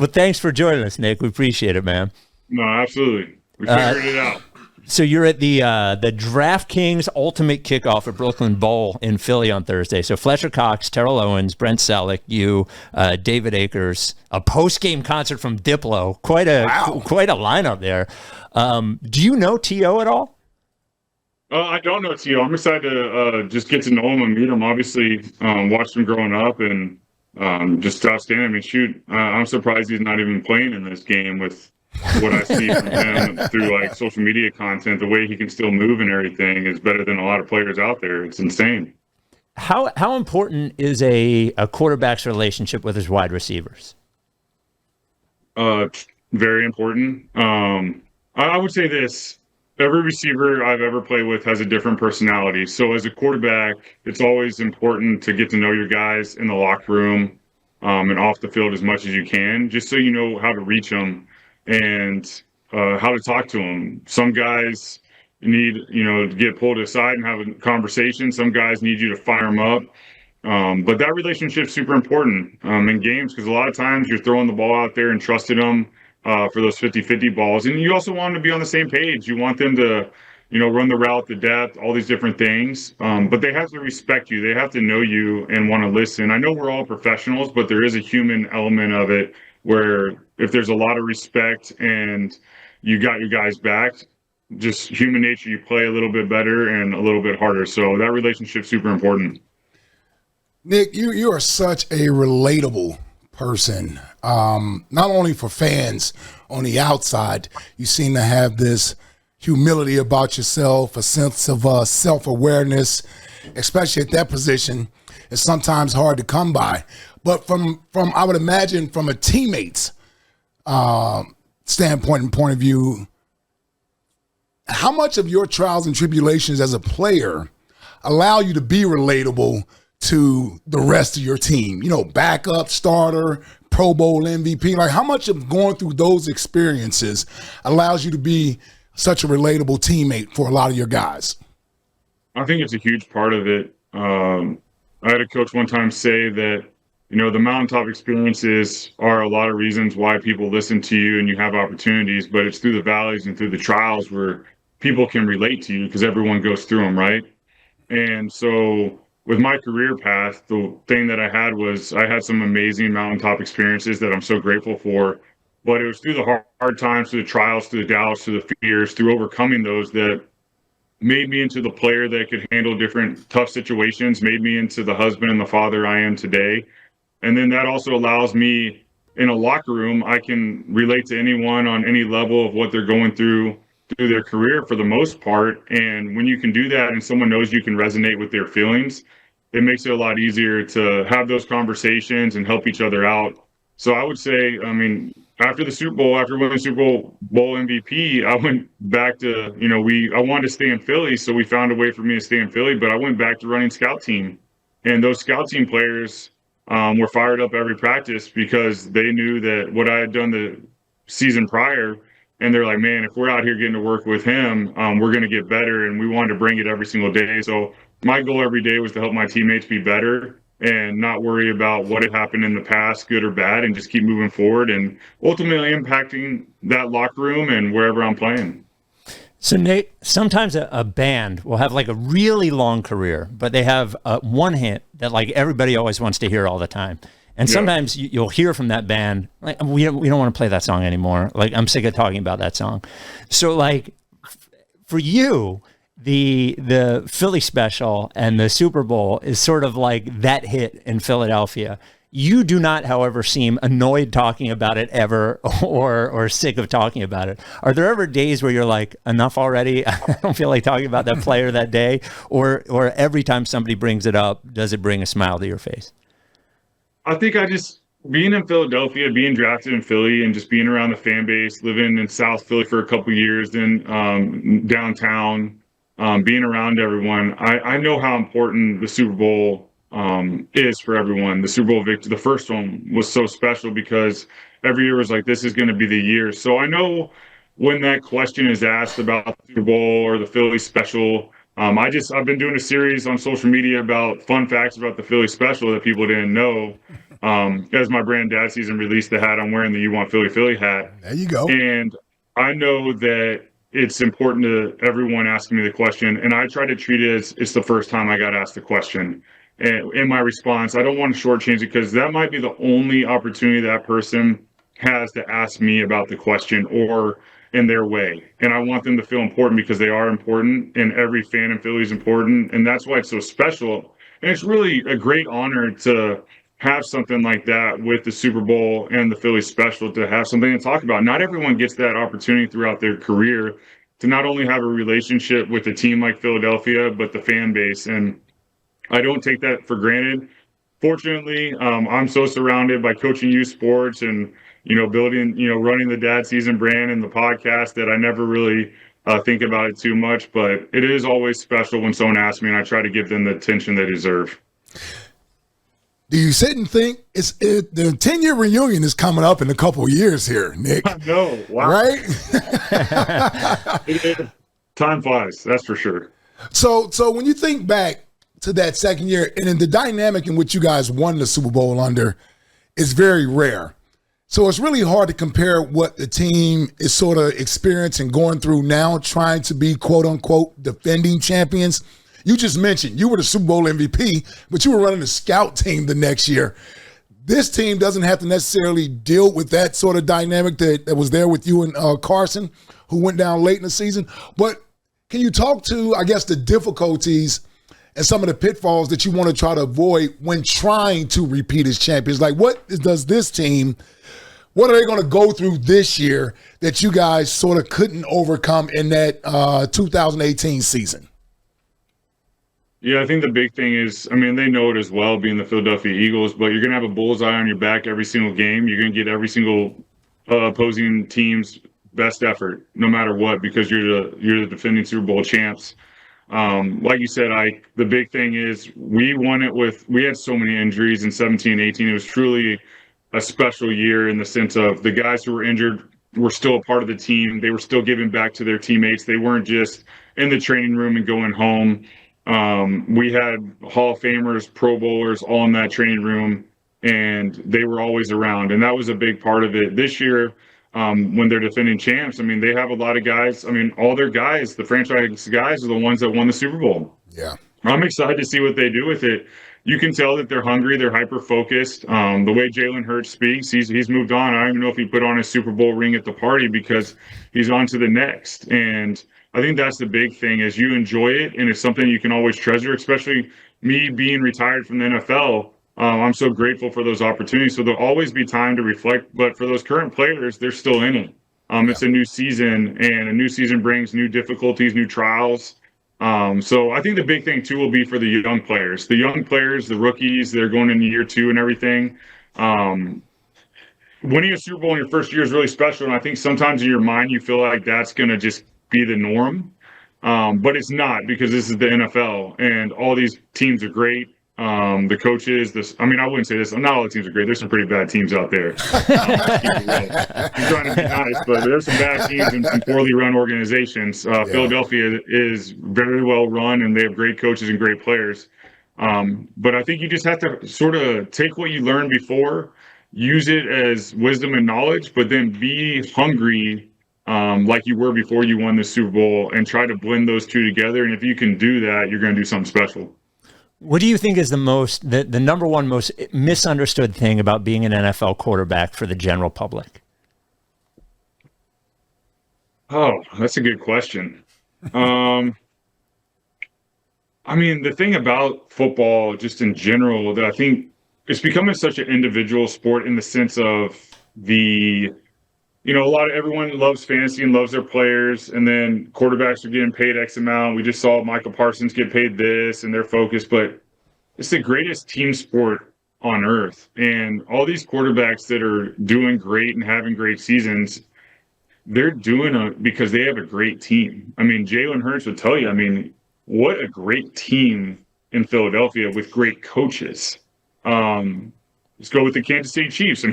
Well, thanks for joining us, Nick. We appreciate it, man. No, absolutely. We figured it out. So you're at the DraftKings Ultimate Kickoff at Brooklyn Bowl in Philly on Thursday. So Fletcher Cox, Terrell Owens, Brent Selleck, you, David Akers, a post-game concert from Diplo. Quite a lineup there. Do you know T.O. at all? I don't know T.O. I'm excited to just get to know him and meet him. Obviously, watched him growing up and just outstanding. I mean, shoot, I'm surprised he's not even playing in this game with what I see from him through like social media content. The way he can still move and everything is better than a lot of players out there. It's insane. How important is a quarterback's relationship with his wide receivers? Very important. I would say this. Every receiver I've ever played with has a different personality. So as a quarterback, it's always important to get to know your guys in the locker room and off the field as much as you can, just so you know how to reach them and how to talk to them. Some guys need, to get pulled aside and have a conversation. Some guys need you to fire them up. But that relationship's super important in games because a lot of times you're throwing the ball out there and trusting them for those 50-50 balls. And you also want them to be on the same page. You want them to, run the route, the depth, all these different things. But they have to respect you. They have to know you and want to listen. I know we're all professionals, but there is a human element of it where if there's a lot of respect and you got your guys back, just human nature, you play a little bit better and a little bit harder. So that relationship's super important. Nick, you are such a relatable person. Not only for fans on the outside, you seem to have this humility about yourself, a sense of self-awareness, especially at that position. It's sometimes hard to come by. But from I would imagine from a teammate's standpoint and point of view, how much of your trials and tribulations as a player allow you to be relatable to the rest of your team? Backup, starter, Pro Bowl MVP. Like, how much of going through those experiences allows you to be such a relatable teammate for a lot of your guys? I think it's a huge part of it. I had a coach one time say that, the mountaintop experiences are a lot of reasons why people listen to you and you have opportunities, but it's through the valleys and through the trials where people can relate to you because everyone goes through them, right? And so with my career path, the thing that I had was I had some amazing mountaintop experiences that I'm so grateful for, but it was through the hard times, through the trials, through the doubts, through the fears, through overcoming those that made me into the player that could handle different tough situations, made me into the husband and the father I am today. And then that also allows me in a locker room, I can relate to anyone on any level of what they're going through their career for the most part. And when you can do that and someone knows you can resonate with their feelings, it makes it a lot easier to have those conversations and help each other out. So I would say, after the Super Bowl, after winning Super Bowl MVP, I went back to, I wanted to stay in Philly. So we found a way for me to stay in Philly, but I went back to running scout team. And those scout team players were fired up every practice because they knew that what I had done the season prior. And they're like, man, if we're out here getting to work with him, we're going to get better. And we wanted to bring it every single day. So my goal every day was to help my teammates be better and not worry about what had happened in the past, good or bad, and just keep moving forward and ultimately impacting that locker room and wherever I'm playing. So, Nate, sometimes a band will have like a really long career, but they have one hit that like everybody always wants to hear all the time. And sometimes you'll hear from that band, like, we don't want to play that song anymore. Like, I'm sick of talking about that song. So, like, for you, the Philly special and the Super Bowl is sort of like that hit in Philadelphia. You do not, however, seem annoyed talking about it ever or sick of talking about it. Are there ever days where you're like, enough already? I don't feel like talking about that player that day. Or every time somebody brings it up, does it bring a smile to your face? I think being in Philadelphia, being drafted in Philly and just being around the fan base, living in South Philly for a couple of years, then downtown, being around everyone, I know how important the Super Bowl is for everyone. The Super Bowl victory, the first one, was so special because every year was like, this is going to be the year. So I know when that question is asked about the Super Bowl or the Philly special, I've been doing a series on social media about fun facts about the Philly special that people didn't know. As my brand Dad Season released the hat, I'm wearing the You Want Philly Philly hat. There you go. And I know that it's important to everyone asking me the question, and I try to treat it as it's the first time I got asked the question. And in my response, I don't want to shortchange it because that might be the only opportunity that person has to ask me about the question or in their way. And I want them to feel important because they are important, and every fan in Philly is important. And that's why it's so special. And it's really a great honor to have something like that with the Super Bowl and the Philly special, to have something to talk about. Not everyone gets that opportunity throughout their career to not only have a relationship with a team like Philadelphia, but the fan base. And I don't take that for granted. Fortunately, I'm so surrounded by coaching youth sports and, building, running the Dad Season brand and the podcast that I never really think about it too much. But it is always special when someone asks me, and I try to give them the attention they deserve. Do you sit and think the 10-year reunion is coming up in a couple of years here, Nick? No, wow. Right? Time flies, that's for sure. So when you think back to that second year, and in the dynamic in which you guys won the Super Bowl under is very rare. So it's really hard to compare what the team is sort of experiencing going through now, trying to be quote unquote defending champions. You just mentioned you were the Super Bowl MVP, but you were running the scout team the next year. This team doesn't have to necessarily deal with that sort of dynamic that was there with you and Carson, who went down late in the season. But can you talk to, I guess, the difficulties and some of the pitfalls that you want to try to avoid when trying to repeat as champions? Like, what does this team, what are they going to go through this year that you guys sort of couldn't overcome in that 2018 season? Yeah, I think the big thing is, they know it as well, being the Philadelphia Eagles, but you're going to have a bullseye on your back every single game. You're going to get every single opposing team's best effort, no matter what, because you're the defending Super Bowl champs. Like you said, the big thing is we had so many injuries in 17 and 18. It was truly a special year in the sense of the guys who were injured were still a part of the team. They were still giving back to their teammates. They weren't just in the training room and going home. We had Hall of Famers, Pro Bowlers all in that training room, and they were always around. And that was a big part of it. This year, when they're defending champs, they have a lot of guys. All their guys, the franchise guys, are the ones that won the Super Bowl. Yeah. I'm excited to see what they do with it. You can tell that they're hungry. They're hyper-focused. The way Jalen Hurts speaks, he's moved on. I don't even know if he put on his Super Bowl ring at the party because he's on to the next. And I think that's the big thing is you enjoy it, and it's something you can always treasure, especially me being retired from the NFL. I'm so grateful for those opportunities. So there'll always be time to reflect. But for those current players, they're still in it. It's a new season, and a new season brings new difficulties, new trials. So I think the big thing, too, will be for the young players. The young players, the rookies, they're going into year two and everything. Winning a Super Bowl in your first year is really special, and I think sometimes in your mind you feel like that's going to just be the norm. But it's not, because this is the NFL, and all these teams are great. The coaches, I wouldn't say this. Not all the teams are great. There's some pretty bad teams out there. I'm trying to be nice, but there's some bad teams and some poorly run organizations. Philadelphia is very well run, and they have great coaches and great players. But I think you just have to sort of take what you learned before, use it as wisdom and knowledge, but then be hungry like you were before you won the Super Bowl, and try to blend those two together. And if you can do that, you're going to do something special. What do you think is the number one most misunderstood thing about being an NFL quarterback for the general public? Oh, that's a good question. The thing about football, just in general, that I think it's becoming such an individual sport in the sense of everyone loves fantasy and loves their players, and then quarterbacks are getting paid X amount. We just saw Michael Parsons get paid this, and they're focused, but it's the greatest team sport on earth. And all these quarterbacks that are doing great and having great seasons, they're doing it because they have a great team. Jalen Hurts would tell you, what a great team in Philadelphia with great coaches. Let's go with the Kansas City Chiefs.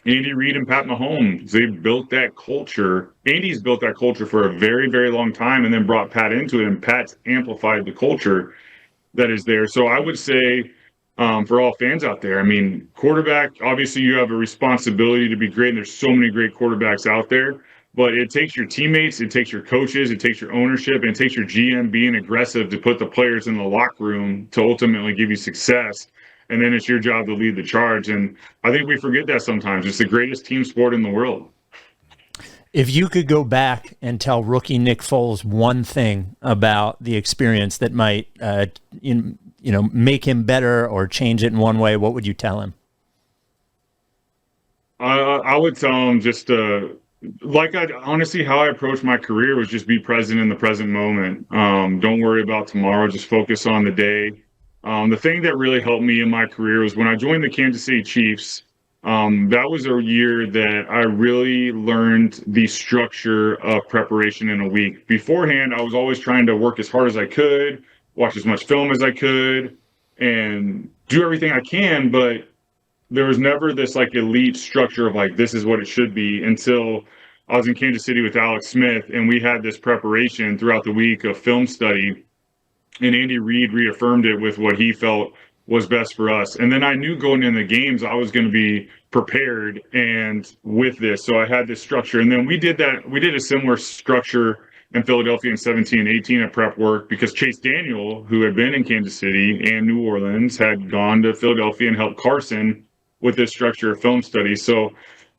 Andy Reid and Pat Mahomes, they've built that culture. Andy's built that culture for a very, very long time, and then brought Pat into it, and Pat's amplified the culture that is there. So I would say for all fans out there. I mean, quarterback, obviously you have a responsibility to be great, and there's so many great quarterbacks out there, but it takes your teammates, it takes your coaches, it takes your ownership, and it takes your GM being aggressive to put the players in the locker room to ultimately give you success. And then it's your job to lead the charge. And I think we forget that sometimes. It's the greatest team sport in the world. If you could go back and tell rookie Nick Foles one thing about the experience that might, make him better or change it in one way, what would you tell him? I would tell him just honestly, how I approached my career was just be present in the present moment. Don't worry about tomorrow. Just focus on the day. The thing that really helped me in my career was when I joined the Kansas City Chiefs. That was a year that I really learned the structure of preparation in a week. Beforehand, I was always trying to work as hard as I could, watch as much film as I could, and do everything I can, but there was never this like elite structure of like, this is what it should be, until I was in Kansas City with Alex Smith, and we had this preparation throughout the week of film study. And Andy Reid reaffirmed it with what he felt was best for us. And then I knew going in the games, I was going to be prepared and with this. So I had this structure. And then we did a similar structure in Philadelphia in 17 and 18 at prep work, because Chase Daniel, who had been in Kansas City and New Orleans, had gone to Philadelphia and helped Carson with this structure of film study. So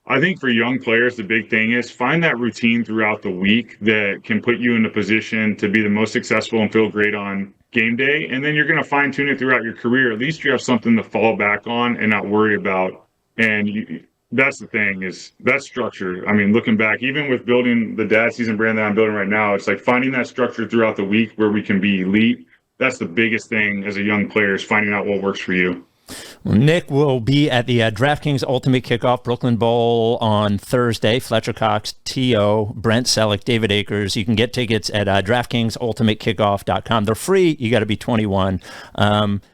I think for young players, the big thing is find that routine throughout the week that can put you in a position to be the most successful and feel great on game day. And then you're going to fine tune it throughout your career. At least you have something to fall back on and not worry about. And that's the thing, is that structure. I mean, looking back, even with building the dad season brand that I'm building right now, it's like finding that structure throughout the week where we can be elite. That's the biggest thing as a young player, is finding out what works for you. Well, Nick will be at the DraftKings Ultimate Kickoff Brooklyn Bowl on Thursday. Fletcher Cox, T.O., Brent Selleck, David Akers. You can get tickets at DraftKingsUltimateKickoff.com. They're free. You got to be 21.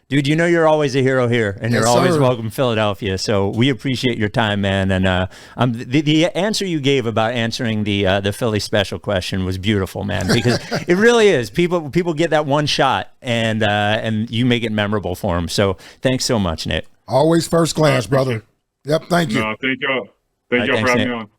Dude, you know you're always a hero here, and you're always welcome in Philadelphia. So we appreciate your time, man. And the answer you gave about answering the Philly special question was beautiful, man, because it really is. People get that one shot, and you make it memorable for them. So thanks so much, Nick. Always first class, brother. Yep, thank you. No, thank y'all. Thank y'all for having me on.